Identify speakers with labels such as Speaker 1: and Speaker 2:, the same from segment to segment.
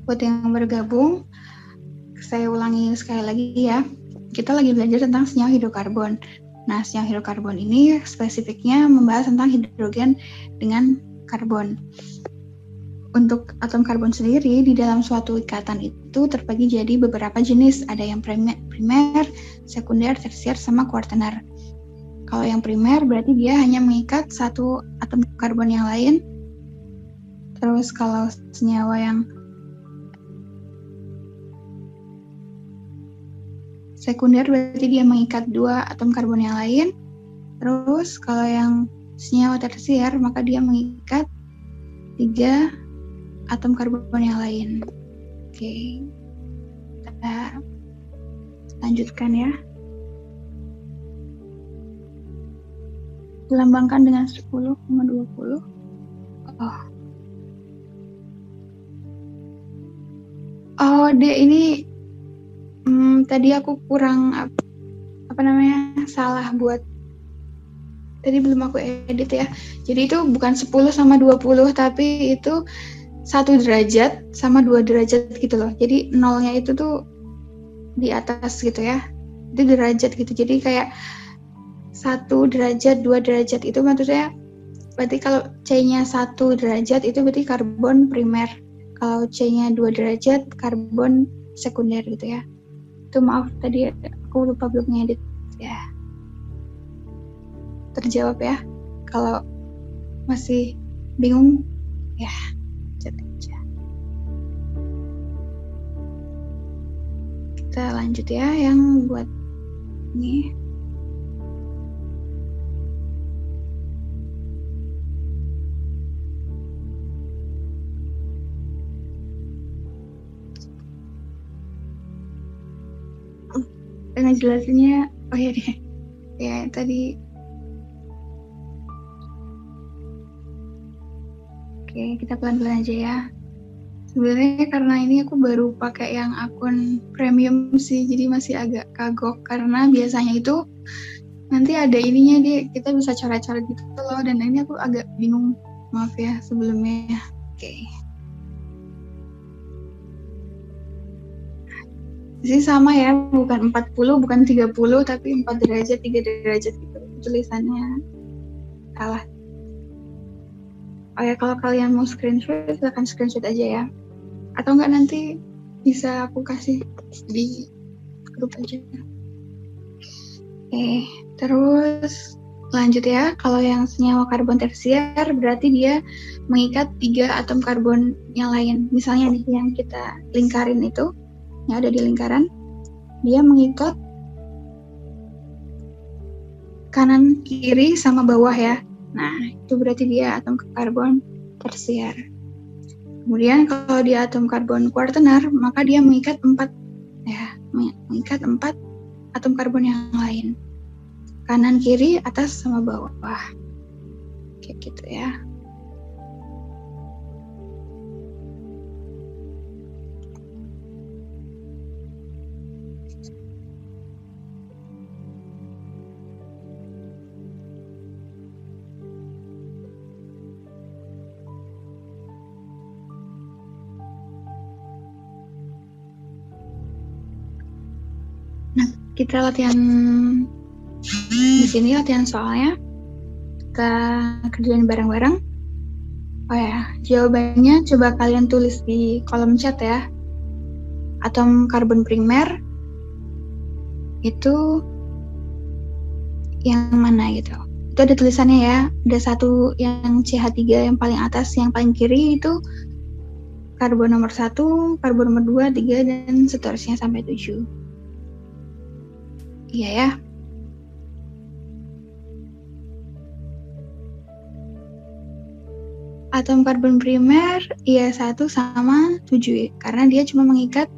Speaker 1: Buat yang bergabung, saya ulangi sekali lagi ya. Kita lagi belajar tentang senyawa hidrokarbon. Nah, senyawa hidrokarbon ini spesifiknya membahas tentang hidrogen dengan karbon. Untuk atom karbon sendiri di dalam suatu ikatan itu terbagi jadi beberapa jenis. Ada yang primer, sekunder, tersier, sama kuartener. Kalau yang primer berarti dia hanya mengikat satu atom karbon yang lain. Terus kalau senyawa yang sekunder berarti dia mengikat dua atom karbon yang lain. Terus kalau yang senyawa tersier maka dia mengikat 3 atom karbon yang lain. Oke, kita lanjutkan ya. Dilambangkan dengan 10,20. Oh, D ini tadi aku kurang salah buat tadi belum aku edit ya. Jadi itu bukan 10 sama 20 tapi itu 1 derajat sama 2 derajat gitu loh. Jadi nolnya itu tuh di atas gitu ya. Itu derajat gitu. Jadi kayak 1 derajat, 2 derajat itu maksudnya berarti kalau C-nya 1 derajat itu berarti karbon primer. Kalau C-nya 2 derajat karbon sekunder gitu ya. Itu maaf tadi aku lupa belum ngedit ya. Terjawab ya. Kalau masih bingung ya chat aja. Kita lanjut ya yang buat ini. Dengan jelasinnya oh ya deh. Ya tadi oke, kita pelan-pelan aja ya. Sebenarnya karena ini aku baru pakai yang akun premium sih, jadi masih agak kagok karena biasanya itu nanti ada ininya dia kita bisa coret-coret gitu loh, dan ini aku agak bingung. Maaf ya sebelumnya. Oke. Jadi sama ya, bukan 40, bukan 30, tapi 4 derajat, 3 derajat gitu. Tulisannya salah. Oh ya, kalau kalian mau screenshot, silahkan screenshot aja ya. Atau enggak nanti bisa aku kasih di grup aja. Oke, terus lanjut ya. Kalau yang senyawa karbon tersier berarti dia mengikat 3 atom karbon yang lain. Misalnya nih yang kita lingkarin itu, yang ada di lingkaran, dia mengikat kanan, kiri, sama bawah ya. Nah, itu berarti dia atom karbon tersier. Kemudian kalau dia atom karbon kuartener, maka dia mengikat 4 ya, mengikat 4 atom karbon yang lain. Kanan, kiri, atas, sama bawah. Kayak gitu ya. Nah, kita latihan di sini, latihan soalnya. Kita kerjain bareng-bareng. Oh ya, jawabannya coba kalian tulis di kolom chat ya. Atom karbon primer itu yang mana gitu. Itu ada tulisannya ya. Ada satu yang CH3 yang paling atas, yang paling kiri itu karbon nomor 1, karbon nomor 2, 3, dan seterusnya sampai 7. Iya ya. Atom karbon primer I1 sama 7 karena dia cuma mengikat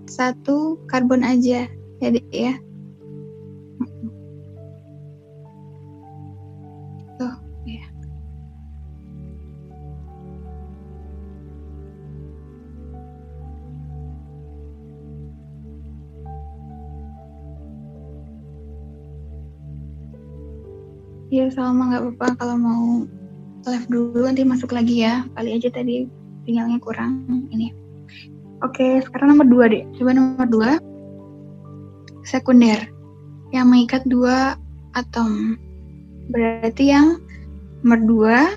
Speaker 1: 1 karbon aja ya deh ya. Tuh ya. Iya sama, nggak apa-apa kalau mau live dulu nanti masuk lagi ya. Kali aja tadi sinyalnya kurang ini. Oke, sekarang nomor 2 deh. Coba nomor 2. Sekunder. Yang mengikat 2 atom. Berarti yang nomor 2,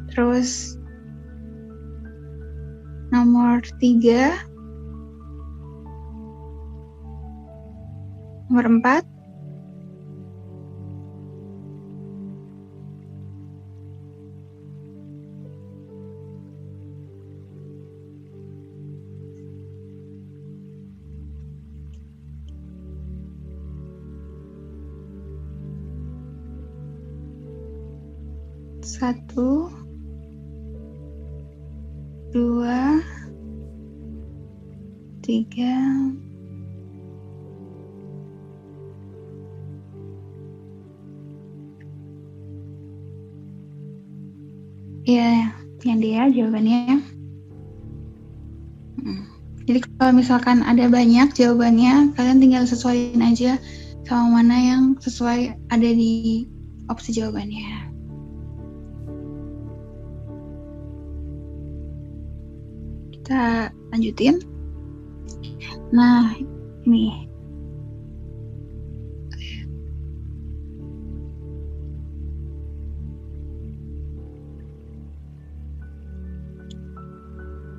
Speaker 1: terus nomor 3, nomor 4, satu, 2, 3, ya, yang dia jawabannya. Jadi kalau misalkan ada banyak jawabannya, kalian tinggal sesuaiin aja sama mana yang sesuai ada di opsi jawabannya. Kita lanjutin. Nah, ini.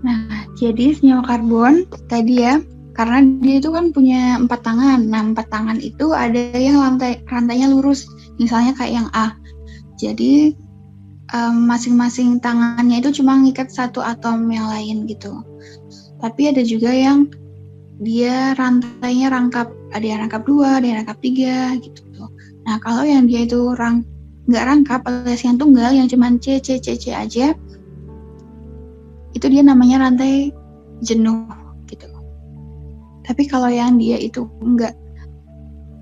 Speaker 1: Nah, jadi senyawa karbon tadi ya, karena dia itu kan punya 4 tangan. Nah, 4 tangan itu ada yang rantainya lurus, misalnya kayak yang A. Jadi masing-masing tangannya itu cuma ngikat satu atom yang lain gitu. Tapi ada juga yang dia rantainya rangkap, ada yang rangkap 2, ada yang rangkap 3 gitu. Nah, kalau yang dia itu nggak rangkap alias yang tunggal, yang cuma C aja, itu dia namanya rantai jenuh gitu. Tapi kalau yang dia itu nggak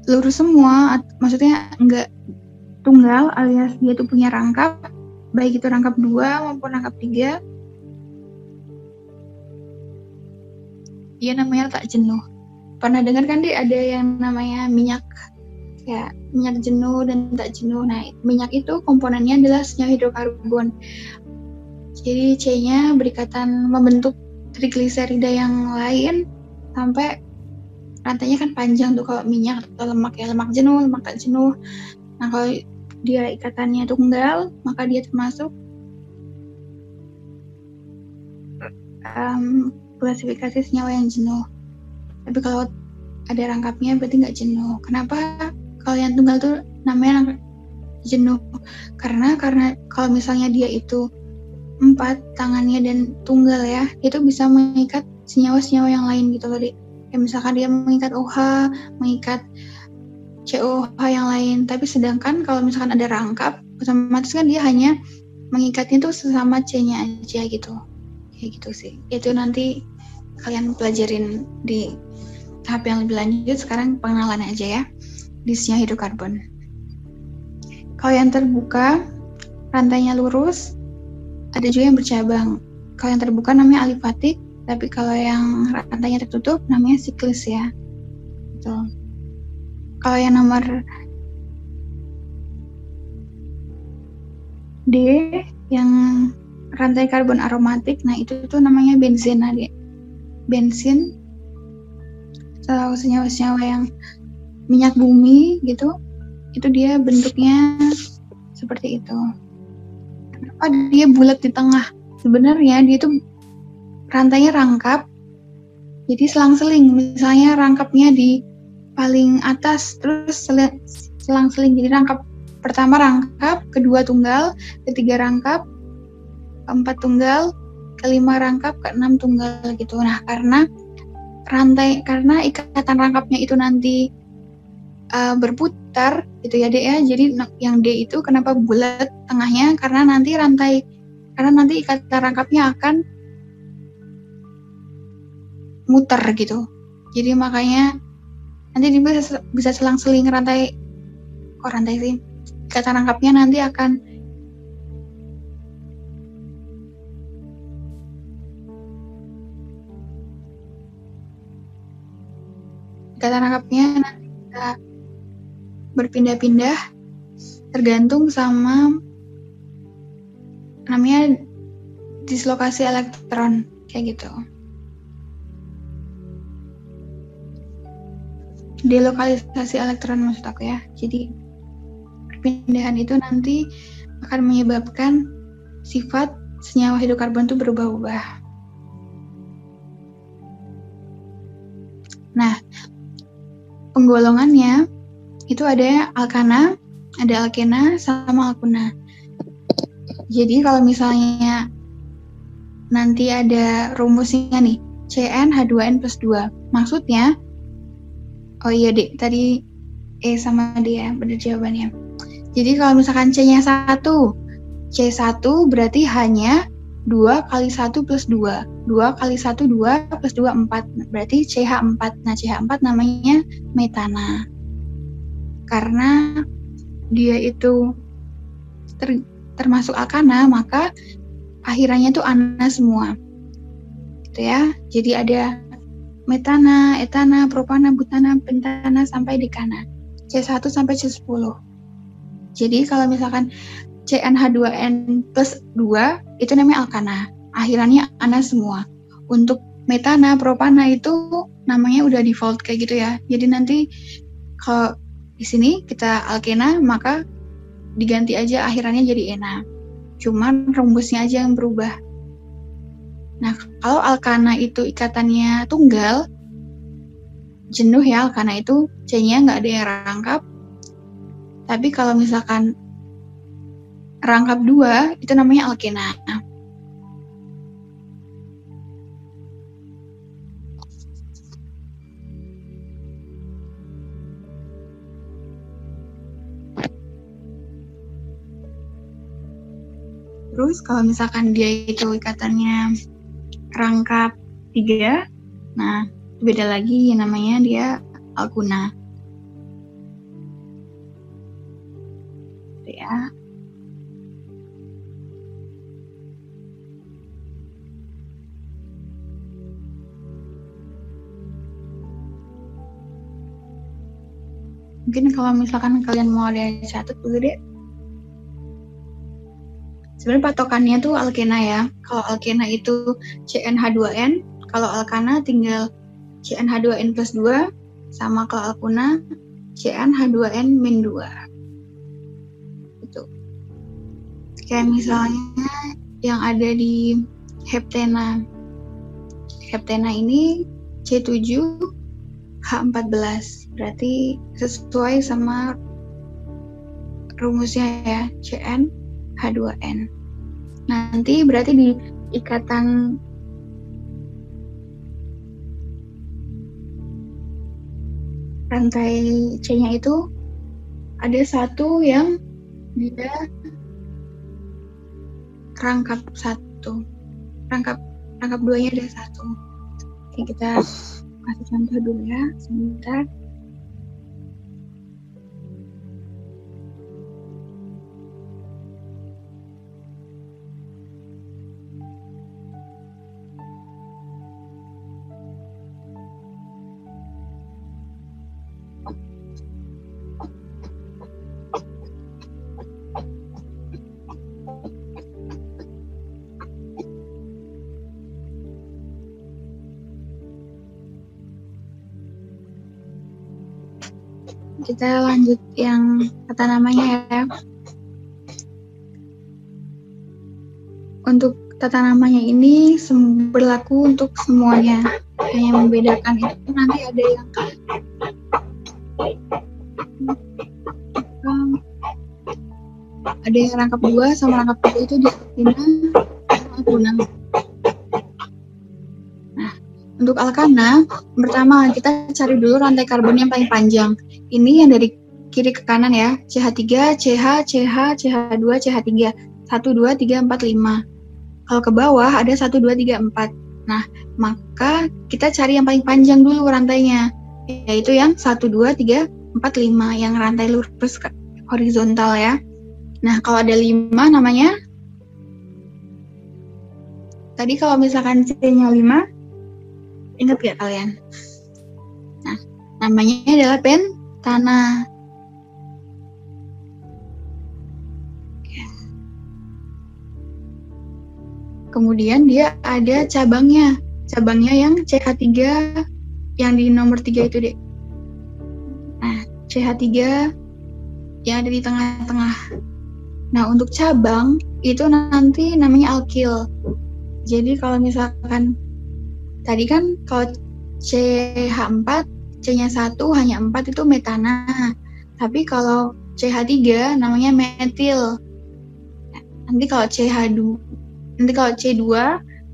Speaker 1: lurus semua, maksudnya nggak tunggal alias dia itu punya rangkap, baik itu rangkap 2 maupun rangkap 3, dia namanya tak jenuh. Pernah dengar kan ada yang namanya minyak, ya, minyak jenuh dan tak jenuh. Nah, minyak itu komponennya adalah senyawa hidrokarbon. Jadi C-nya berikatan membentuk trigliserida yang lain sampai rantainya kan panjang tuh kalau minyak atau lemak, ya lemak jenuh, lemak tak jenuh. Nah, kalau dia ikatannya tunggal, maka dia termasuk klasifikasi senyawa yang jenuh. Tapi kalau ada rangkapnya berarti nggak jenuh. Kenapa kalau yang tunggal tuh namanya jenuh? Karena kalau misalnya dia itu 4 tangannya dan tunggal ya, itu bisa mengikat senyawa-senyawa yang lain gitu loh, Dik. Ya misalkan dia mengikat OH, mengikat COH yang lain. Tapi sedangkan kalau misalkan ada rangkap, otomatis kan dia hanya mengikatnya tuh sesama C-nya aja gitu. Kayak gitu sih. Itu nanti kalian pelajarin di tahap yang lebih lanjut. Sekarang pengenalan aja ya di senyawa hidrokarbon. Kalau yang terbuka rantainya lurus, ada juga yang bercabang. Kalau yang terbuka namanya alifatik, tapi kalau yang rantainya tertutup namanya siklis ya. Gitu. Kalau yang nomor D, yang rantai karbon aromatik, nah itu tuh namanya benzen, adik. Bensin, senyawa-senyawa yang minyak bumi gitu, itu dia bentuknya seperti itu. Kenapa dia bulat di tengah? Sebenarnya dia tuh rantainya rangkap, jadi selang-seling. Misalnya rangkapnya di paling atas, terus selang-seling. Jadi rangkap pertama rangkap, kedua tunggal, ketiga rangkap, keempat tunggal, kelima rangkap, keenam tunggal gitu. Nah, karena ikatan rangkapnya itu nanti berputar gitu ya, D ya. Jadi yang D itu kenapa bulat tengahnya? Karena nanti ikatan rangkapnya akan muter gitu. Jadi makanya nanti dia bisa selang-seling ikatan rangkapnya nanti akan nanti bisa berpindah-pindah tergantung sama namanya dislokasi elektron kayak gitu. Delokalisasi elektron maksud aku ya. Jadi perpindahan itu nanti akan menyebabkan sifat senyawa hidrokarbon itu berubah-ubah. Nah, penggolongannya itu ada alkana, ada alkena, sama alkuna. Jadi kalau misalnya nanti ada rumusnya nih, CnH2n plus 2. Maksudnya, oh iya Dek, tadi sama dia, benar jawabannya. Jadi kalau misalkan C-nya 1, C1 berarti hanya 2 kali 1 plus 2. 2 kali 1, 2 plus 2, 4. Berarti CH4. Nah, CH4 namanya metana. Karena dia itu termasuk alkana, maka akhirannya tuh ana semua. Gitu ya. Jadi ada metana, etana, propana, butana, pentana, sampai dekana. C1 sampai C10. Jadi kalau misalkan CnH2n plus 2 itu namanya alkana. Akhirannya ana semua. Untuk metana, propana itu namanya udah default kayak gitu ya. Jadi nanti kalau di sini kita alkena, maka diganti aja akhirannya jadi ena. Cuman rumusnya aja yang berubah. Nah, kalau alkana itu ikatannya tunggal, jenuh ya alkana itu, C-nya nggak ada yang rangkap. Tapi kalau misalkan rangkap 2, itu namanya alkena. Terus kalau misalkan dia itu ikatannya rangkap 3, nah beda lagi, namanya dia alkuna. Gitu ya. Mungkin kalau misalkan kalian mau ada catat dulu deh. Sebenarnya patokannya tuh alkena ya. Kalau alkena itu CnH2n, kalau alkana tinggal CnH2n plus 2, sama kalau alkuna CnH2n min 2. Gitu. Kayak misalnya yang ada di heptena. Heptena ini C7H14. Berarti sesuai sama rumusnya ya, CnH2n. Nanti berarti di ikatan rantai C-nya itu ada satu yang dia rangkap 1. Rangkap 2-nya ada 1. Oke, kita kasih contoh dulu ya, sebentar. Kita lanjut yang kata namanya ya. Untuk tata namanya ini berlaku untuk semuanya. Hanya membedakan itu nanti ada yang rangkap 2 sama rangkap 3 itu di alkana. Nah, untuk alkana, pertama kita cari dulu rantai karbon yang paling panjang. Ini yang dari kiri ke kanan ya. CH3, CH, CH, CH2, CH3. 1, 2, 3, 4, 5. Kalau ke bawah ada 1, 2, 3, 4. Nah, maka kita cari yang paling panjang dulu rantainya. Yaitu yang 1, 2, 3, 4, 5. Yang rantai lurus horizontal ya. Nah, kalau ada 5 namanya, tadi kalau misalkan C-nya 5, ingat gak kalian? Nah, namanya adalah pentana. Kemudian dia ada cabangnya yang CH3 yang di nomor 3 itu, Dek. Nah, CH3 yang ada di tengah-tengah. Nah, untuk cabang itu nanti namanya alkil. Jadi kalau misalkan tadi kan kalau CH4, C-nya 1 hanya 4 itu metana. Tapi kalau CH3 namanya metil. Nanti kalau C2,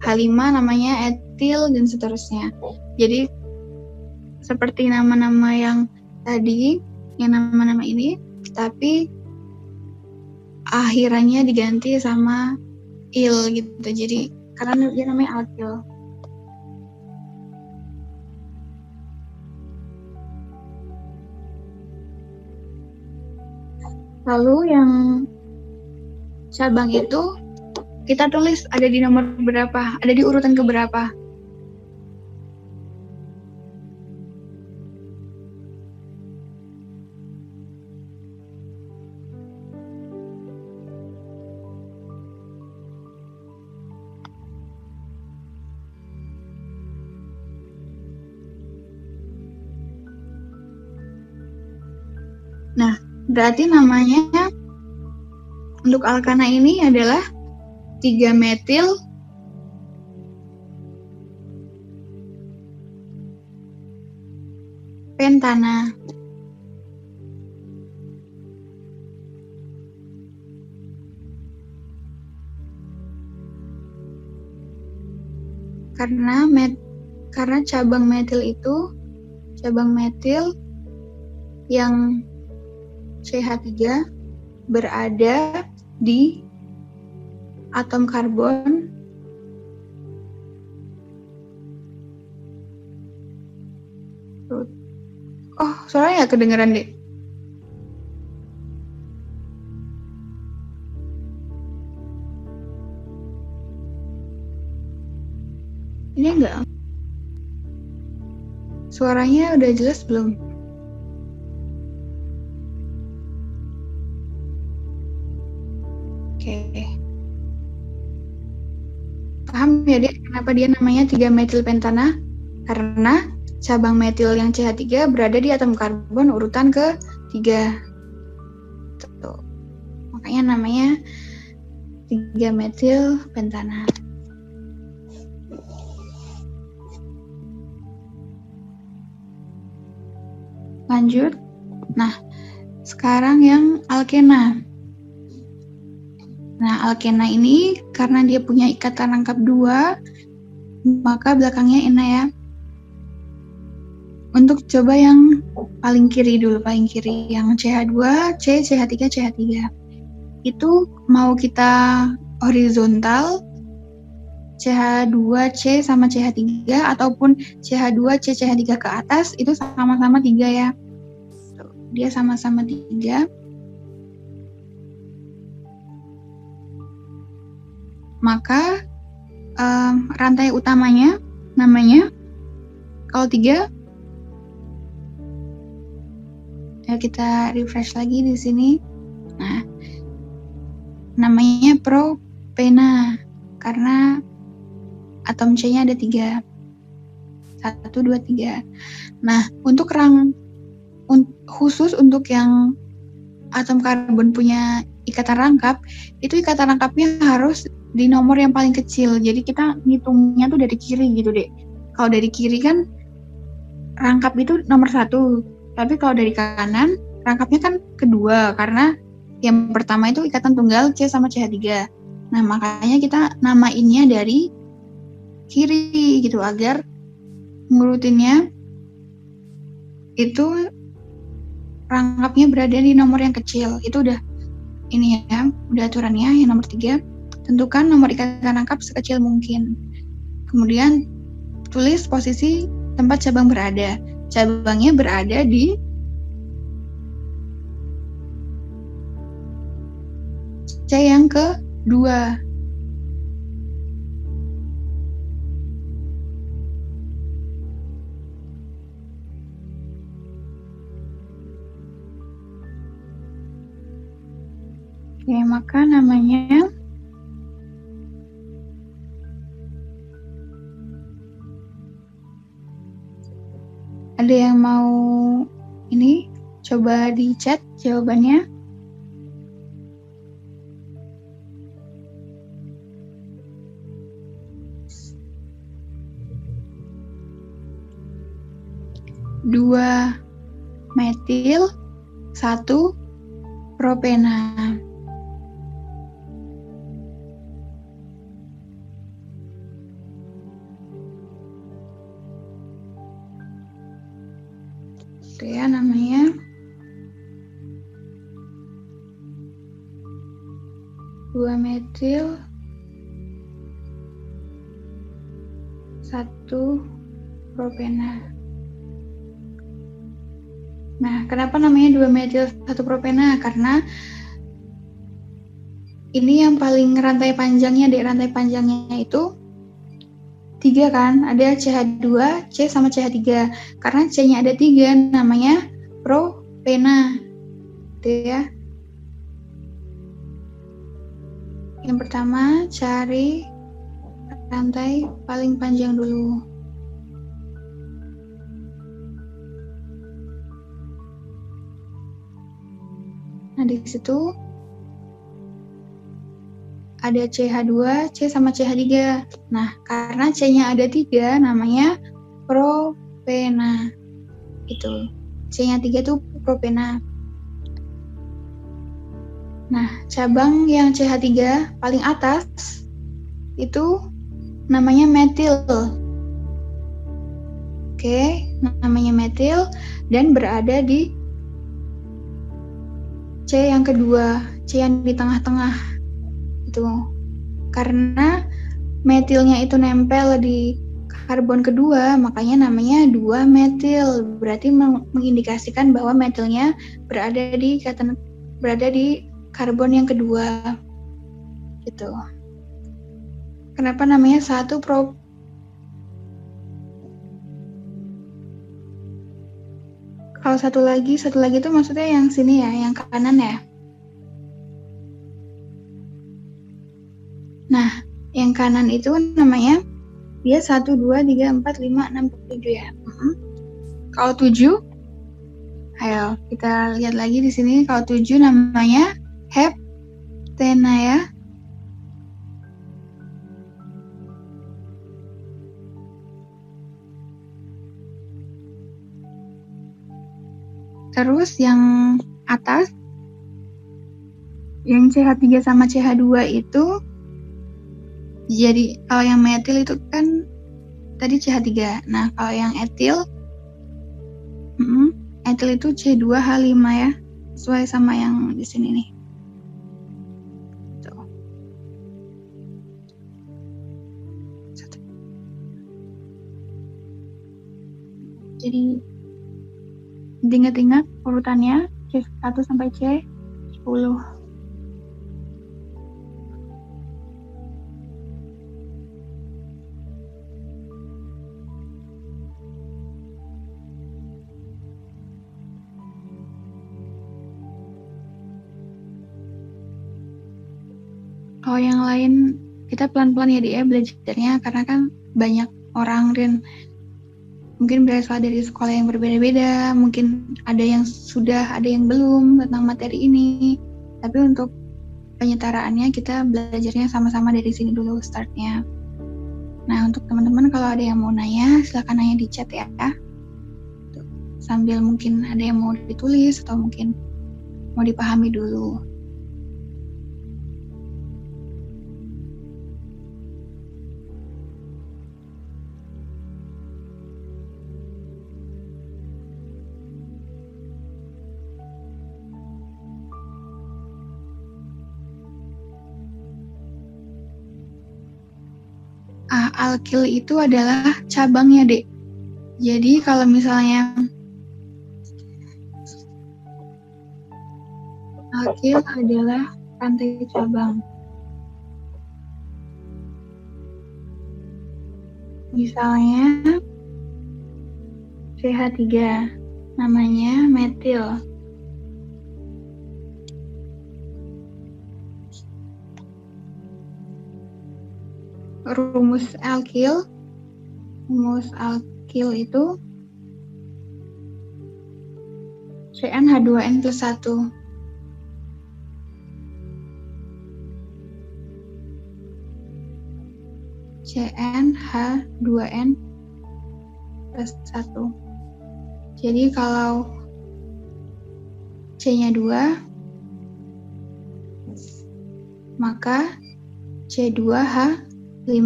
Speaker 1: H5 namanya etil dan seterusnya. Jadi seperti nama-nama yang tadi, yang nama-nama ini, tapi akhirannya diganti sama il gitu. Jadi karena dia namanya alkil. Lalu yang cabang itu kita tulis ada di nomor berapa, ada di urutan keberapa. Nah, berarti namanya untuk alkana ini adalah 3-metil pentana. Karena cabang metil yang CH3 berada di atom karbon suaranya nggak kedengeran, Dek? Ini enggak? Suaranya udah jelas belum? Oke. Paham ya, Dek, kenapa dia namanya 3-metil pentana? Karena cabang metil yang CH3 berada di atom karbon urutan ke-3. Tuh. Makanya namanya 3-metil pentana. Lanjut. Nah, sekarang yang alkena. Nah, alkena ini karena dia punya ikatan rangkap 2, maka belakangnya ena ya. Untuk coba yang paling kiri dulu, yang CH2, C, CH3, CH3. Itu mau kita horizontal, CH2, C sama CH3, ataupun CH2, C, CH3 ke atas, itu sama-sama 3 ya. Dia sama-sama 3. Maka rantai utamanya namanya, kalau 3, ya kita refresh lagi di sini. Nah, namanya propena karena atom C-nya ada 3. 1, 2, 3. Nah, untuk khusus untuk yang atom karbon punya ikatan rangkap, itu ikatan rangkapnya harus di nomor yang paling kecil. Jadi kita ngitungnya tuh dari kiri gitu, Dek. Kalau dari kiri kan rangkap itu nomor 1. Tapi kalau dari kanan rangkapnya kan kedua, karena yang pertama itu ikatan tunggal C sama CH3. Nah, makanya kita namainnya dari kiri gitu, agar ngurutinnya itu rangkapnya berada di nomor yang kecil. Itu udah ini ya, udah aturannya. Yang nomor 3, tentukan nomor ikatan rangkap sekecil mungkin. Kemudian tulis posisi tempat cabang berada. Cabangnya berada di C yang ke-2. Oke, maka namanya Ada yang mau ini? Coba di chat jawabannya. Dua metil, 1 propena. Itu ya namanya. Dua metil, 1 propena. Nah, kenapa namanya 2 metil 1 propena? Karena ini yang paling rantai panjangnya, rantai panjangnya itu 3 kan, ada CH2, C sama CH3. Karena C-nya ada 3, namanya propena. Gitu ya. Yang pertama, cari rantai paling panjang dulu. Nah, di situ ada CH2, C sama CH3. Nah, karena C-nya ada 3, namanya propena. Itu. C-nya 3 itu propena. Nah, cabang yang CH3 paling atas itu namanya metil. Oke, namanya metil dan berada di C yang kedua, C yang di tengah-tengah. Itu. Karena metilnya itu nempel di karbon kedua, makanya namanya 2 metil. Berarti mengindikasikan bahwa metilnya berada di karbon yang kedua. Gitu. Kenapa namanya 1 pro? Kalau satu lagi itu maksudnya yang sini ya, yang kanan ya. Nah, yang kanan itu namanya dia 1, 2, 3, 4, 5, 6, 7 ya. Kalau 7, ayo kita lihat lagi di sini. Kalau 7 namanya heptena ya. Terus yang atas, yang CH3 sama CH2 itu, jadi kalau yang metil itu kan tadi CH3. Nah, kalau yang etil, etil itu C2H5 ya, sesuai sama yang di sini nih. Tuh. Jadi diingat-ingat urutannya C1 sampai C10. Kalau yang lain kita pelan-pelan ya dia belajarnya, karena kan banyak orang dan mungkin berasal dari sekolah yang berbeda-beda, mungkin ada yang sudah, ada yang belum tentang materi ini. Tapi untuk penyetaraannya kita belajarnya sama-sama dari sini dulu startnya. Nah, untuk teman-teman kalau ada yang mau nanya, silakan nanya di chat ya. Sambil mungkin ada yang mau ditulis atau mungkin mau dipahami dulu. Alkil itu adalah cabangnya, Dek. Jadi kalau misalnya alkil adalah rantai cabang. Misalnya CH3 namanya metil. Rumus alkil itu CnH2n plus 1. CnH2n plus 1. Jadi kalau C-nya 2, maka C2H5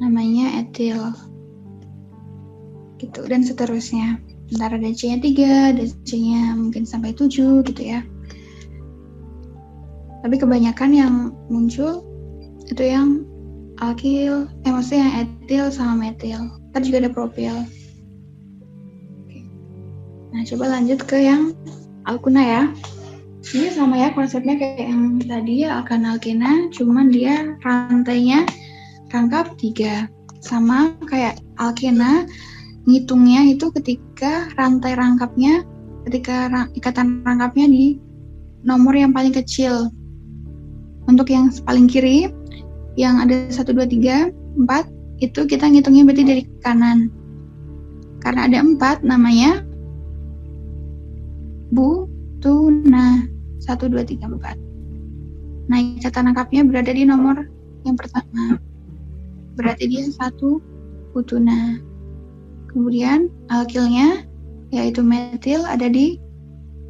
Speaker 1: namanya etil. Gitu, dan seterusnya. Ntar ada C-nya 3, ada C-nya mungkin sampai 7 gitu ya. Tapi kebanyakan yang muncul itu yang alkil, maksudnya yang etil sama metil. Ntar juga ada propil. Nah, coba lanjut ke yang alkuna ya. Ini sama ya konsepnya kayak yang tadi ya, alkana-alkena, cuman dia rantainya rangkap 3. Sama kayak alkena, ngitungnya itu ketika rantai rangkapnya, ketika ikatan rangkapnya di nomor yang paling kecil. Untuk yang paling kiri, yang ada 1, 2, 3, 4, itu kita ngitungnya berarti dari kanan. Karena ada 4, namanya butuna. 1, 2, 3, 4. Nah, ikatan rangkapnya berada di nomor yang pertama. Berarti dia 1 butuna. Kemudian alkilnya, yaitu metil, ada di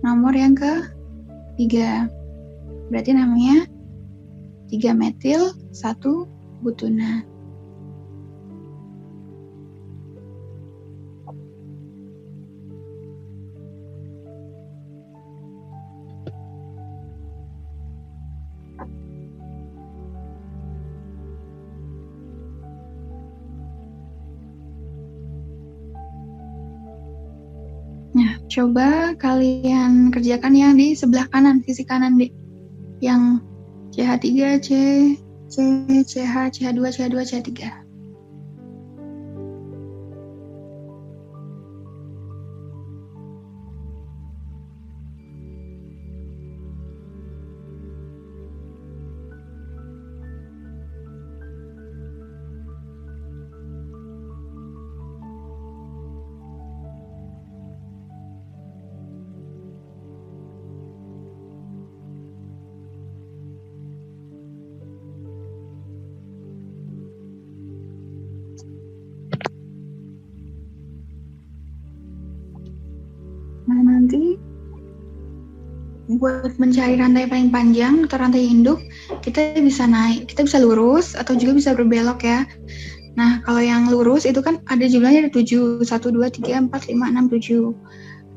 Speaker 1: nomor yang ke-3. Berarti namanya 3 metil, 1 butuna. Nah, coba kalian kerjakan yang di sebelah kanan, sisi kanan deh. Yang CH3, CH, CH2, CH2, CH3. Nah, nanti buat mencari rantai paling panjang atau rantai induk, kita bisa naik, kita bisa lurus atau juga bisa berbelok ya. Nah, kalau yang lurus itu kan ada jumlahnya ada 7, 1, 2, 3, 4, 5, 6, 7.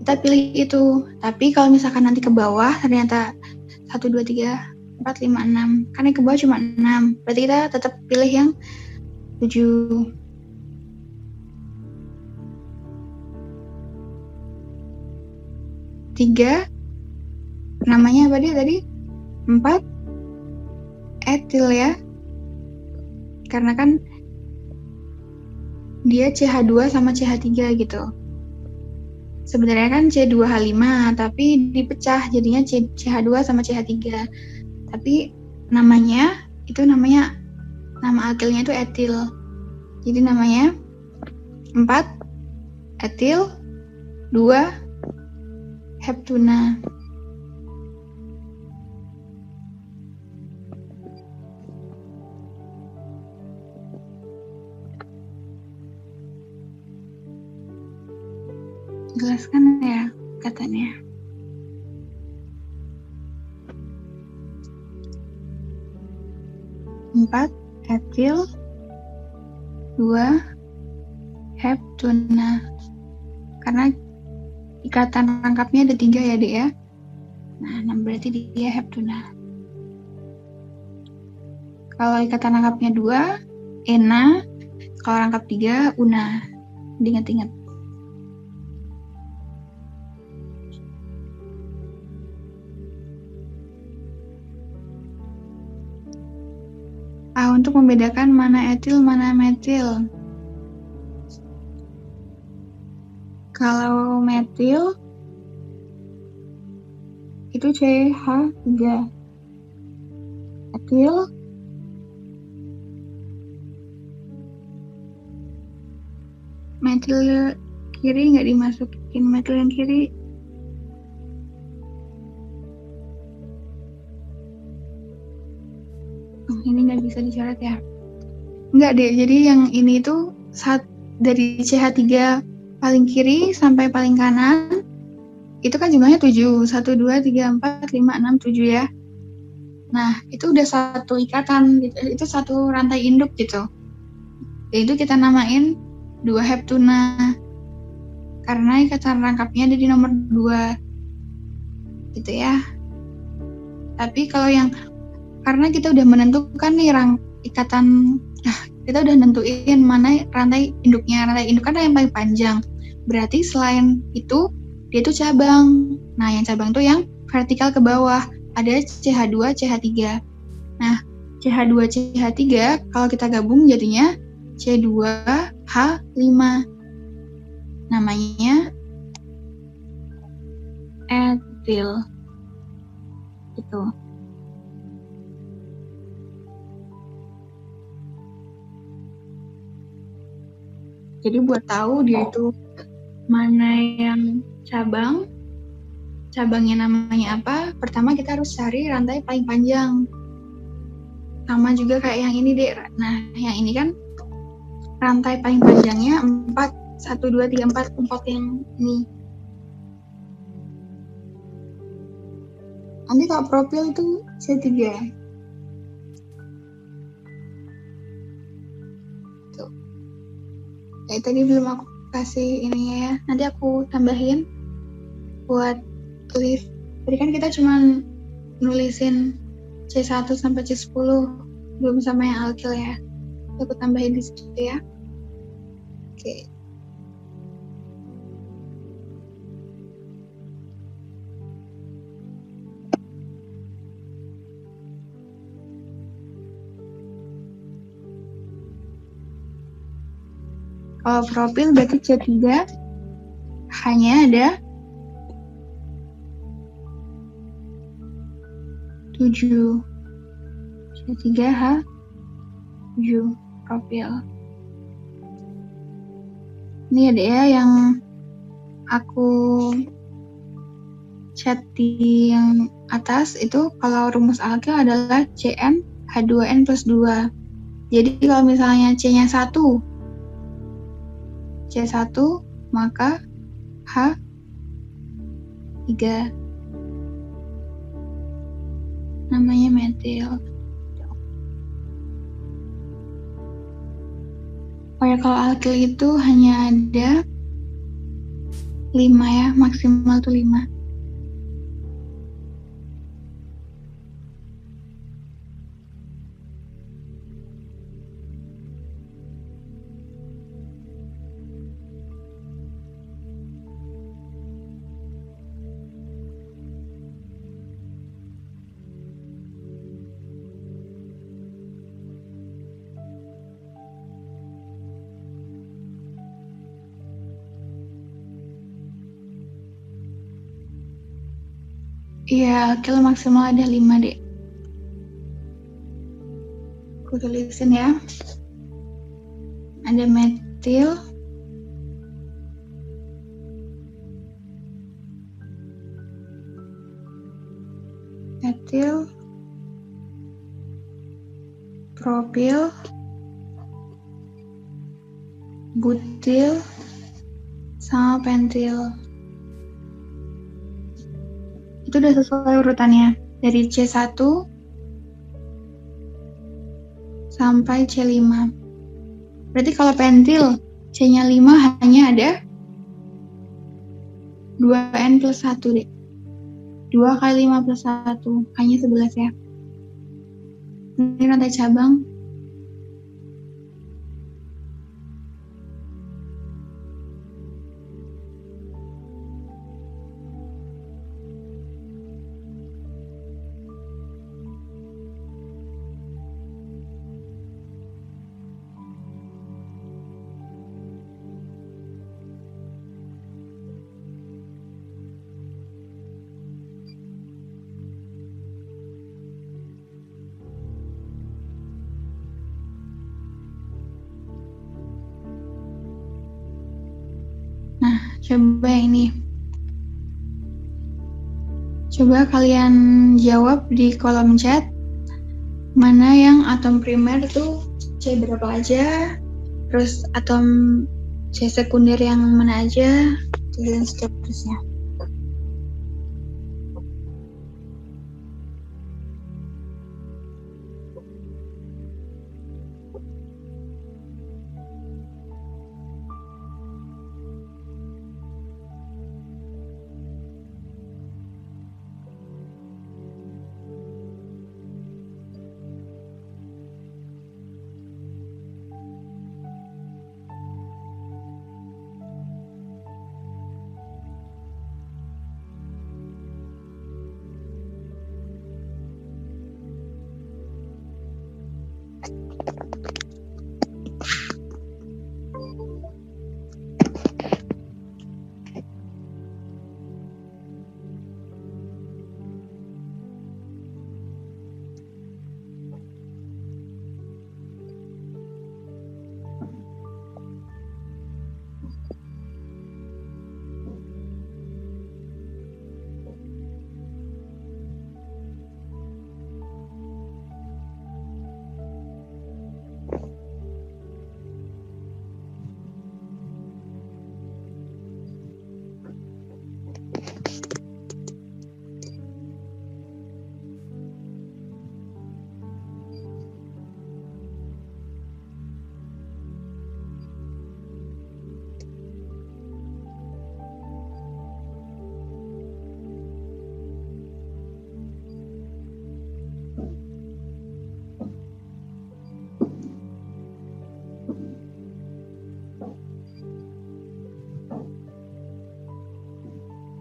Speaker 1: Kita pilih itu. Tapi kalau misalkan nanti ke bawah ternyata 1, 2, 3, 4, 5, 6. Karena ke bawah cuma 6. Berarti kita tetap pilih yang 7. Tiga, namanya apa dia tadi? 4, etil ya. Karena kan dia CH2 sama CH3 gitu. Sebenarnya kan C2H5, tapi dipecah jadinya CH2 sama CH3. Tapi namanya nama alkilnya itu etil. Jadi namanya 4 etil, 2 heptuna. Jelaskan ya katanya. Empat etil, 2 heptuna. Karena ikatan rangkapnya ada 3 ya, Dek ya. Nah, berarti dia heptuna. Kalau ikatan rangkapnya 2, ena. Kalau rangkap 3, una. Diingat-ingat. Untuk membedakan mana etil, mana metil. Kalau metil itu CH3. Etil metil kiri nggak dimasukin, metil yang kiri bisa dicoret ya? Enggak deh, jadi yang ini tuh dari CH3 paling kiri sampai paling kanan itu kan jumlahnya 7, 1, 2, 3, 4, 5, 6, 7 ya. Nah, itu udah satu ikatan gitu. Itu satu rantai induk gitu. Itu kita namain 2 heptuna. Karena ikatan rangkapnya ada di nomor 2. Gitu ya. Tapi kalau yang karena kita udah menentukan nih ikatan, kita udah nentuin mana rantai induknya. Rantai induk kan yang paling panjang. Berarti selain itu dia itu cabang. Nah, yang cabang tuh yang vertikal ke bawah. Ada CH2, CH3. Nah, CH2, CH3 kalau kita gabung jadinya C2H5. Namanya etil. Gitu. Jadi buat tahu dia itu mana yang cabangnya namanya apa, pertama kita harus cari rantai paling panjang. Sama juga kayak yang ini deh. Nah, yang ini kan rantai paling panjangnya 4, 1, 2, 3, 4 yang ini. Nanti kalau propil itu C3. Tuh. Ya, tadi belum aku kasih ininya ya. Nanti aku tambahin buat tulis. Tadi kan kita cuma nulisin C1 sampai C10, belum sama yang alkil ya. Aku tambahin di situ ya. Oke. Kalau propil berarti C3 hanya ada 7. C3H7 propil. Ini ada ya yang aku chat di yang atas itu kalau rumus alkil adalah Cn H2n plus 2. Jadi kalau misalnya C-nya 1, C1 maka H3. Namanya metil. Oh ya, kalau alkil itu hanya ada 5 ya, maksimal tuh 5. Iya, alkil maksimal ada 5 deh. Aku tulisin ya. Ada metil, propil, butil, sama pentil. Itu udah sesuai urutannya. Dari C1 sampai C5. Berarti kalau pentil C-nya 5 hanya ada 2N plus 1 deh. 2 kali 5 plus 1, hanya 11 ya. Ini rantai cabang. Coba ini. Coba kalian jawab di kolom chat. mana yang atom primer itu C berapa aja, terus atom C sekunder yang mana aja, dan seterusnya.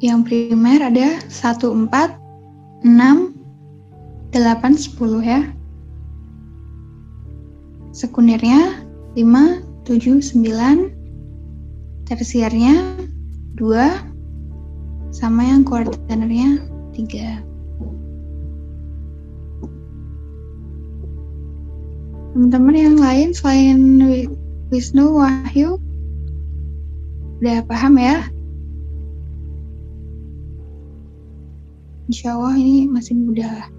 Speaker 1: Yang primer ada 1, 4, 6, 8, 10 ya. Sekundernya 5, 7, 9. Tersiernya 2. Sama yang kuartenernya 3. Teman-teman yang lain selain Wisnu, Wahyu, udah paham ya? Insya Allah ini masih mudah.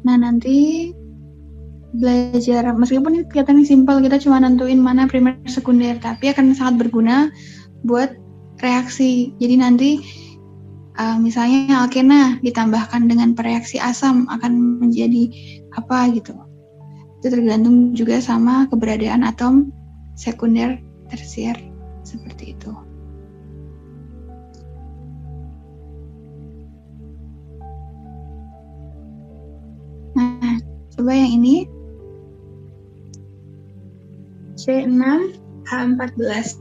Speaker 1: Nah nanti belajar, meskipun ini kelihatannya simpel, kita cuma nentuin mana primer sekunder, tapi akan sangat berguna buat reaksi. Jadi nanti misalnya alkena ditambahkan dengan pereaksi asam akan menjadi apa gitu. Itu tergantung juga sama keberadaan atom sekunder, tersier, seperti itu. Nah, coba yang ini C6H14.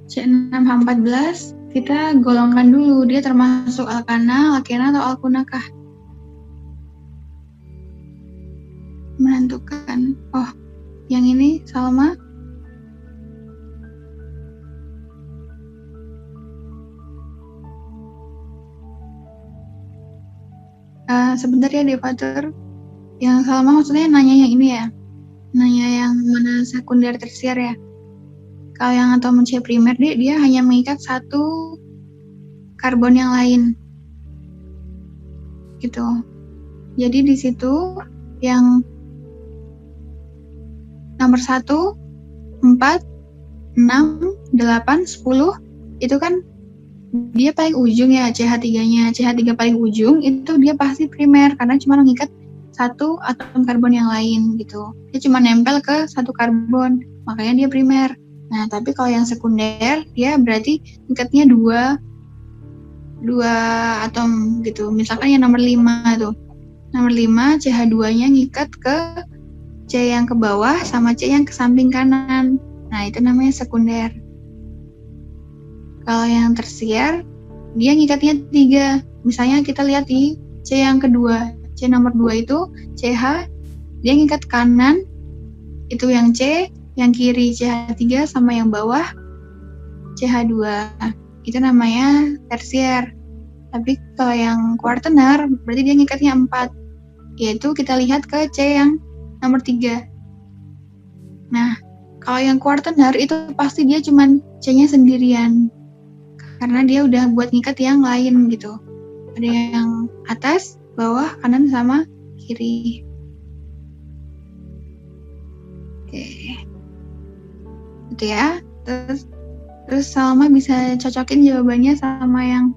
Speaker 1: C6H14 kita golongkan dulu, dia termasuk alkana, alkena, atau alkunakah? Menentukan. Oh, yang ini Salma. Sebentar ya Devatur. Yang Salma maksudnya nanya yang ini ya? Nanya yang mana sekunder, tersier ya? Kalau yang atom C primer dia hanya mengikat satu karbon yang lain, gitu. Jadi di situ yang nomor 1, 4, 6, 8, 10 itu kan dia paling ujung ya, CH3-nya. CH3 paling ujung itu dia pasti primer karena cuma mengikat satu atom karbon yang lain gitu. Dia cuma nempel ke satu karbon, makanya dia primer. Nah, tapi kalau yang sekunder, dia berarti ikatnya dua atom gitu. Misalkan yang nomor 5 tuh. Nomor 5, CH2-nya ngikat ke C yang ke bawah sama C yang ke samping kanan. Nah, itu namanya sekunder. Kalau yang tersier, dia ngikatnya 3. Misalnya kita lihat di C yang kedua. C nomor 2 itu CH, dia ngikat kanan, itu yang C, yang kiri CH3 sama yang bawah CH2. Itu namanya tersier. Tapi kalau yang kuartener berarti dia ngikatnya 4. Yaitu kita lihat ke C yang nomor 3. Nah, kalau yang kuartener itu pasti dia cuman C-nya sendirian. karena dia udah buat ngikat yang lain gitu. Ada yang atas, bawah, kanan sama kiri. Oke. Gitu ya. Terus Salma bisa cocokin jawabannya sama yang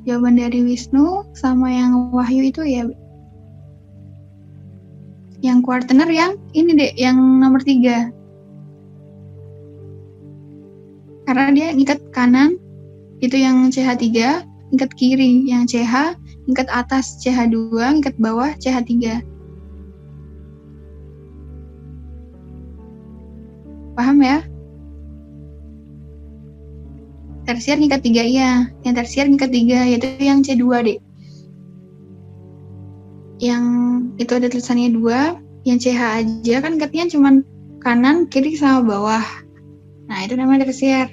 Speaker 1: jawaban dari Wisnu sama yang Wahyu itu ya. Yang kuartener yang ini deh, yang nomor 3. Karena dia ngikat kanan, itu yang CH3, ngikat kiri yang CH, ngikat atas CH2, ngikat bawah CH3. Paham ya? Tersier ngikat 3 ya. Yang tersier ngikat 3, yaitu yang C2 deh. Yang itu ada tulisannya 2, yang CH aja kan ngikatnya cuma kanan, kiri sama bawah. Nah, itu namanya tersier.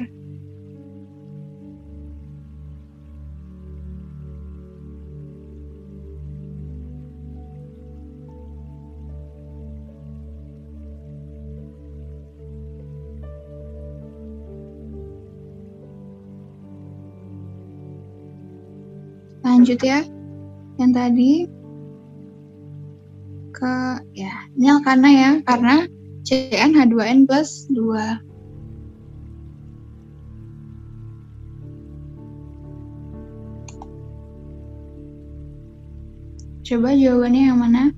Speaker 1: Lanjut ya. Yang tadi ke ya, ini karena ya, karena CnH2n plus 2. Coba jawabannya yang mana?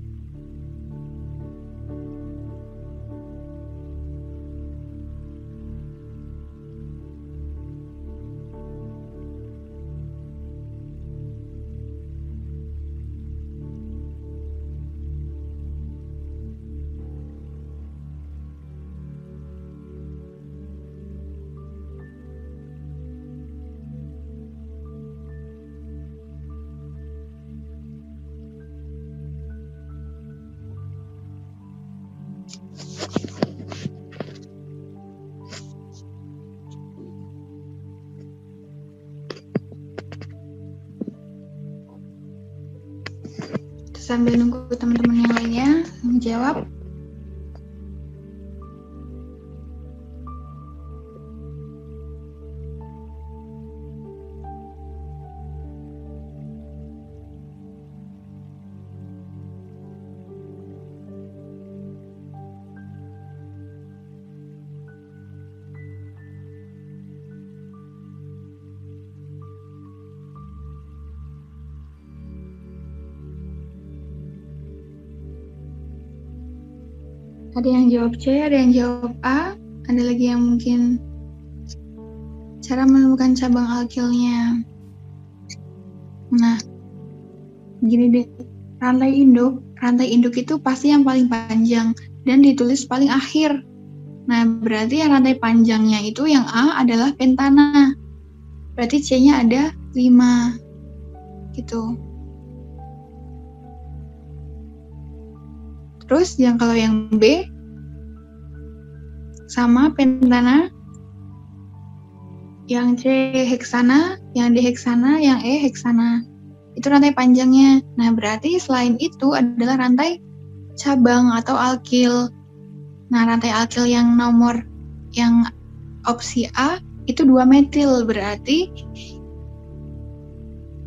Speaker 1: Sambil nunggu teman-teman yang lainnya menjawab. Ada yang jawab C, ada yang jawab A, ada lagi yang mungkin cara menemukan cabang alkilnya. Nah, gini deh, rantai induk itu pasti yang paling panjang dan ditulis paling akhir. Nah, berarti yang rantai panjangnya itu yang A adalah pentana. Berarti C-nya ada 5. Gitu. Terus kalau yang B sama pentana, yang C heksana, yang D heksana, yang E heksana. Itu rantai panjangnya. Nah, berarti selain itu adalah rantai cabang atau alkil. Nah, rantai alkil yang nomor yang opsi A itu 2 metil, berarti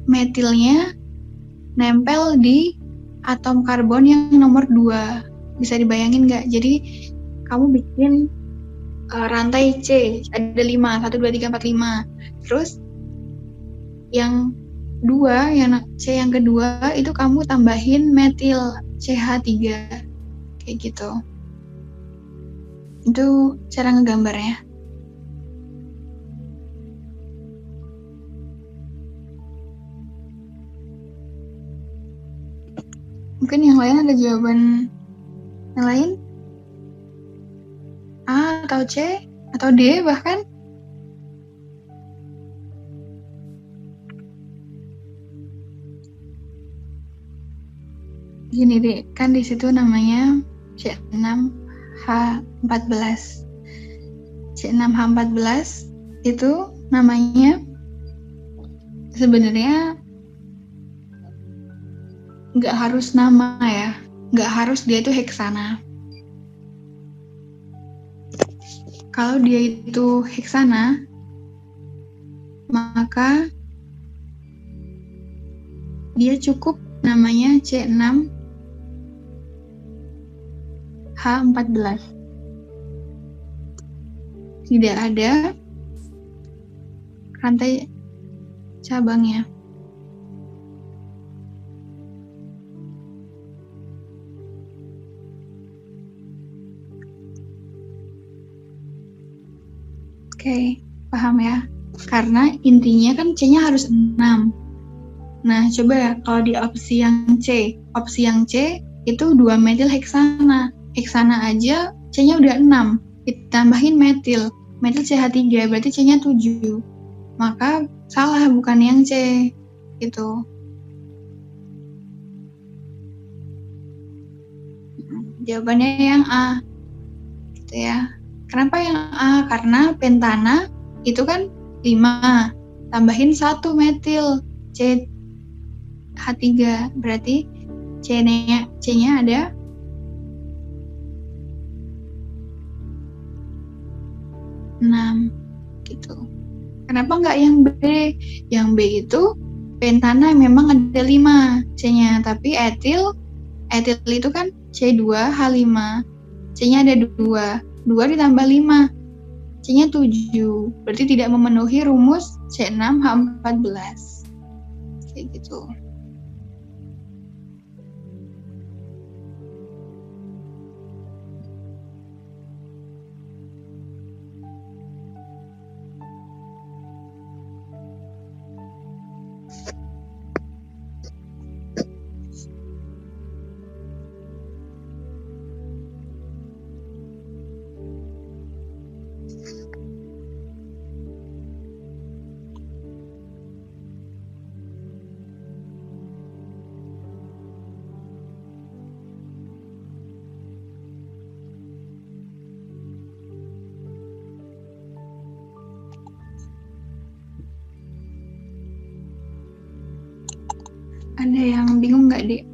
Speaker 1: metilnya nempel di atom karbon yang nomor 2. Bisa dibayangin nggak? Jadi kamu bikin rantai C, ada 5, 1, 2, 3, 4, 5. Terus yang 2, yang C yang kedua itu kamu tambahin metil CH3. Kayak gitu. Itu cara ngegambarnya. Mungkin yang lain ada jawaban yang lain? A atau C atau D bahkan? Gini deh, kan di situ namanya C6H14. C6H14 itu namanya sebenarnya nggak harus nama ya, nggak harus dia itu heksana. Kalau dia itu heksana, maka maka dia cukup namanya C6H14. Tidak ada rantai cabangnya. Oke, paham ya? Karena intinya kan C-nya harus 6. Nah, coba kalau di opsi yang C itu 2 metil heksana. Heksana aja C-nya udah 6. Ditambahin metil CH3, berarti C-nya 7. Maka salah, bukan yang C. Gitu. Jawabannya yang A. Gitu ya. Kenapa yang A? Karena pentana itu kan 5, tambahin 1 metil CH3, berarti C-nya ada 6 gitu. Kenapa nggak yang B? Yang B itu pentana memang ada 5 C-nya, tapi etil itu kan C2H5, C-nya ada 2 ditambah 5, C-nya 7, berarti tidak memenuhi rumus C6H14. Kayak gitu. Ada yang bingung nggak, Dek?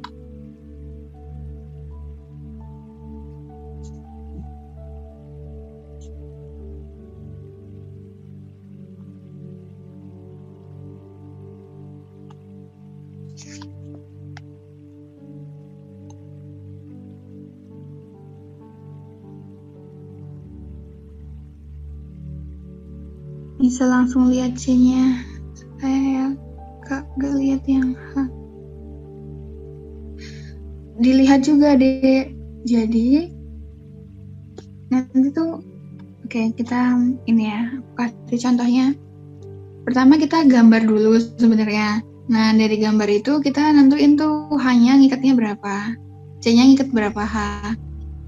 Speaker 1: Bisa langsung lihat C-nya. Saya gak lihat yang H. Dilihat juga, Dek. Jadi nanti tuh kita ini ya, kasih contohnya. Pertama kita gambar dulu sebenarnya. Nah, dari gambar itu kita nentuin tuh H-nya ngikatnya berapa, C-nya ngikat berapa H.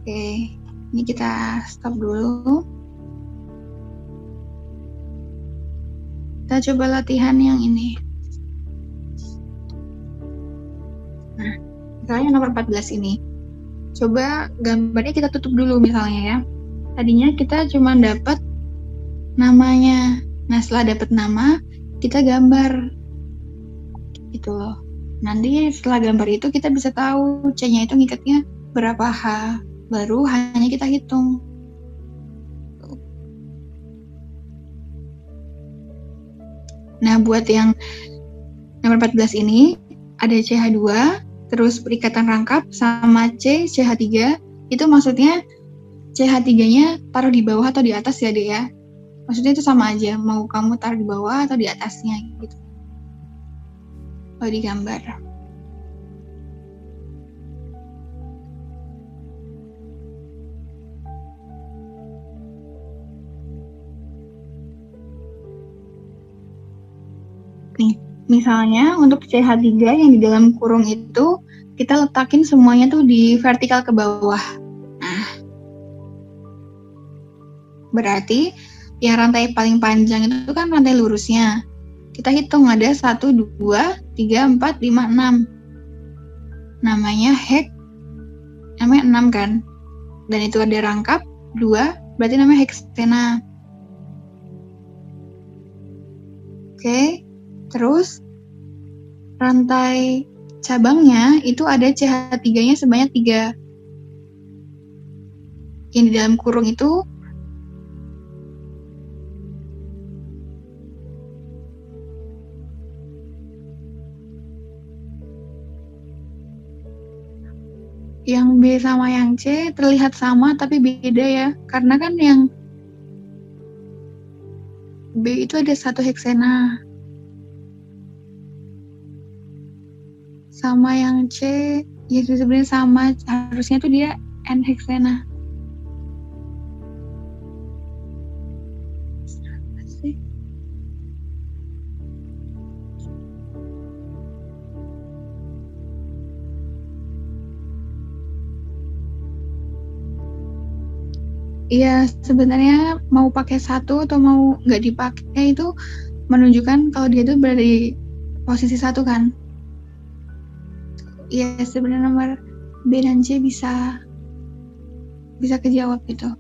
Speaker 1: Oke, ini kita stop dulu. Kita coba latihan yang ini. Nah, misalnya nomor 14 ini. Coba gambarnya kita tutup dulu misalnya ya. Tadinya kita cuma dapat namanya. Nah, setelah dapat nama, kita gambar. Gitu loh. Nanti setelah gambar itu kita bisa tahu C-nya itu ngikatnya berapa H. Baru hanya kita hitung. Nah, buat yang nomor 14 ini ada CH2, terus perikatan rangkap sama CH3, itu maksudnya CH3-nya taruh di bawah atau di atas ya, Dek ya. Maksudnya itu sama aja, mau kamu taruh di bawah atau di atasnya gitu. Kalau digambar. Nih, misalnya untuk CH3 yang di dalam kurung itu, kita letakin semuanya tuh di vertikal ke bawah. Nah, berarti yang rantai paling panjang itu kan rantai lurusnya. Kita hitung ada 1, 2, 3, 4, 5, 6. Namanya 6 kan. Dan itu ada rangkap 2, berarti namanya heksena. Oke. Terus rantai cabangnya itu ada CH3-nya sebanyak 3. Yang di dalam kurung itu Yang B sama yang C terlihat sama tapi beda ya. Karena kan yang B itu ada 1 heksena. Sama yang C, ya sebenarnya sama. Harusnya tuh dia N heksena. Iya, sebenarnya mau pakai 1 atau mau nggak dipakai itu menunjukkan kalau dia itu berada di posisi 1 kan. Iya, sebenarnya nomor B dan C bisa kejawab itu.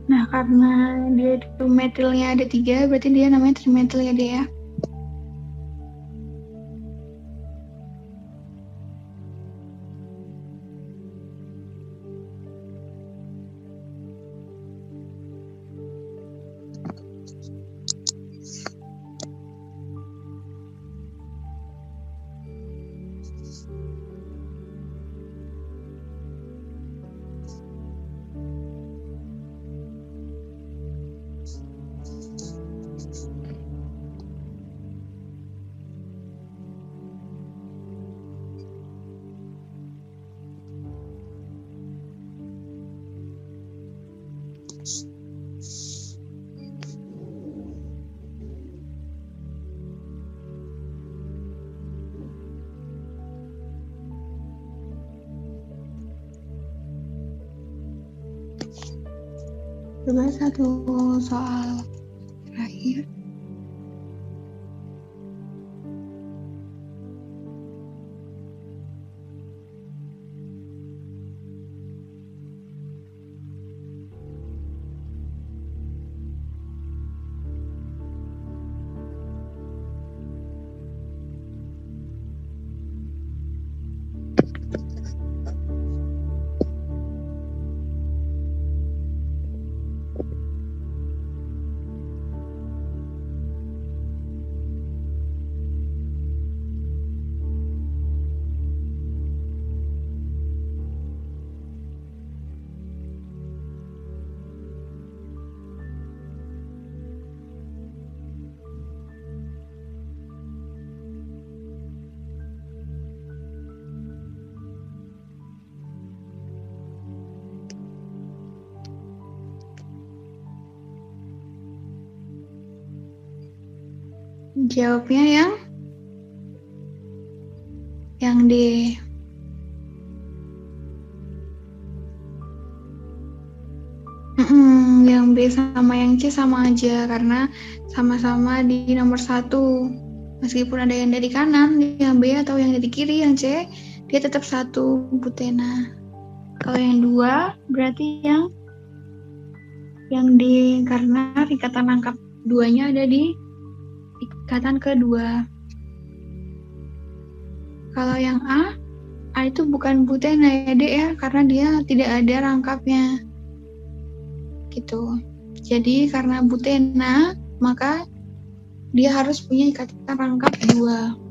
Speaker 1: Nah, karena dia itu metilnya ada 3, berarti dia namanya trimetil ya dia ya. Coba satu soal terakhir. Jawabnya yang D. Yang B sama yang C sama aja karena sama-sama di nomor 1. Meskipun ada yang dari kanan, yang B atau yang dari kiri, yang C, dia tetap 1 butena. Kalau yang 2 berarti yang D karena ikatan rangkap 2-nya ada di ikatan kedua. Kalau yang A itu bukan butena ya Dek ya, karena dia tidak ada rangkapnya. Gitu. Jadi karena butena, maka dia harus punya ikatan rangkap 2.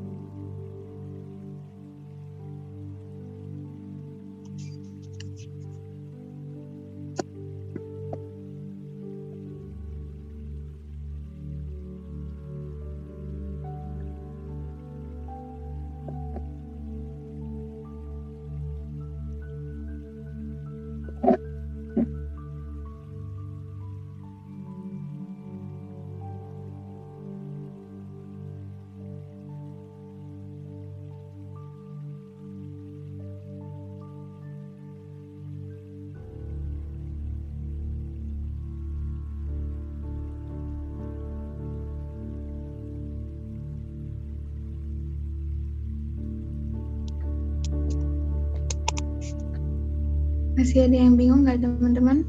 Speaker 1: Masih ada yang bingung nggak teman-teman?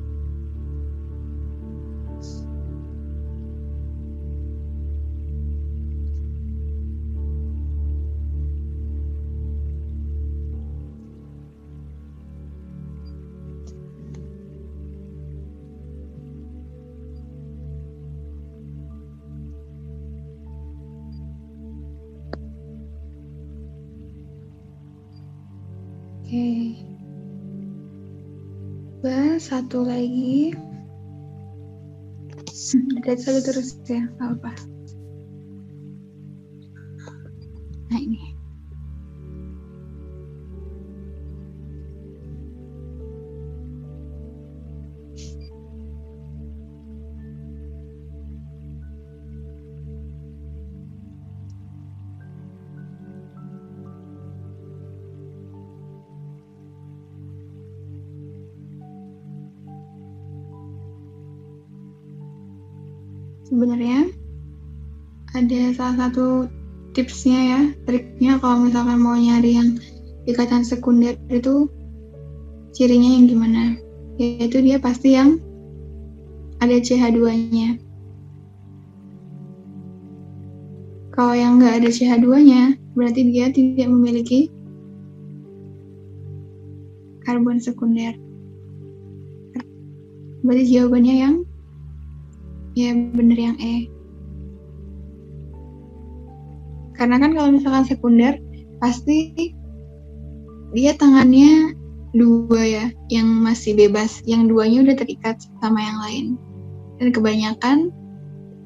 Speaker 1: Oke. Satu lagi. Ada satu terus ya, apa? Nah ini. Sebenarnya ada salah satu tipsnya ya, triknya kalau misalkan mau nyari yang ikatan sekunder itu cirinya yang gimana? Yaitu dia pasti yang ada CH2-nya. Kalau yang nggak ada CH2-nya, berarti dia tidak memiliki karbon sekunder. Berarti jawabannya yang ya bener yang E. Karena kan kalau misalkan sekunder, pasti dia tangannya 2 ya, yang masih bebas. Yang 2-nya udah terikat sama yang lain. Dan kebanyakan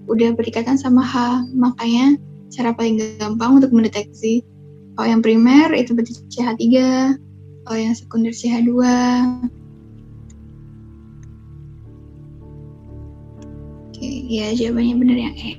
Speaker 1: udah berikatan sama H. Makanya cara paling gampang untuk mendeteksi kalau yang primer itu berarti CH3, kalau yang sekunder CH2. Oke, ya jawabannya benar yang E.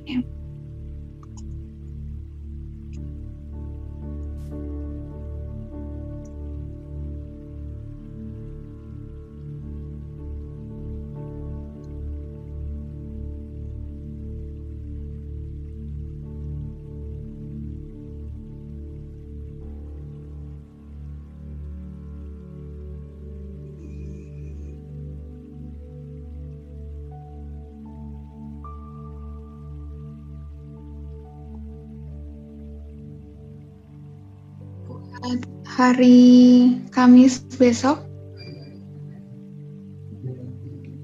Speaker 1: Hari Kamis besok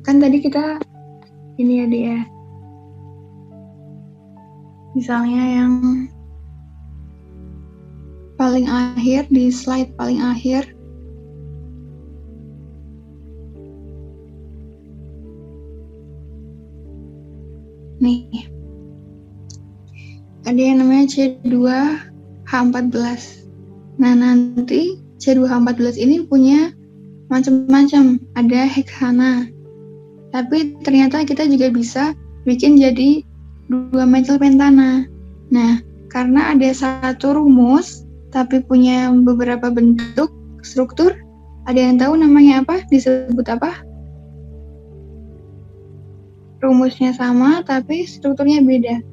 Speaker 1: kan tadi kita ini ya dia misalnya yang paling akhir di slide paling akhir nih ada yang namanya C2H14. Nah, nanti C2H14 ini punya macam-macam, ada heksana. Tapi ternyata kita juga bisa bikin jadi 2 metilpentana. Nah, karena ada satu rumus, tapi punya beberapa bentuk, struktur, ada yang tahu namanya apa? Disebut apa? Rumusnya sama, tapi strukturnya beda.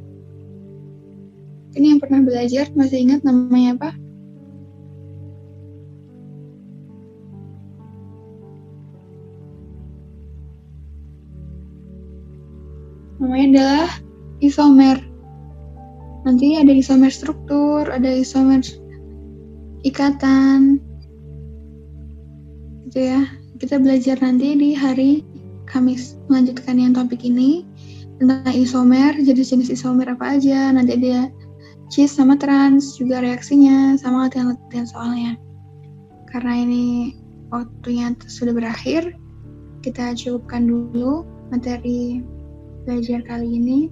Speaker 1: Ini yang pernah belajar, masih ingat namanya apa? Namanya adalah isomer. Nanti ada isomer struktur, ada isomer ikatan. Gitu ya. Kita belajar nanti di hari Kamis. Melanjutkan yang topik ini tentang isomer, jenis-jenis isomer apa aja. Nanti ada cis sama trans, juga reaksinya, sama latihan-latihan soalnya. Karena ini waktunya sudah berakhir, kita cukupkan dulu materi belajar kali ini.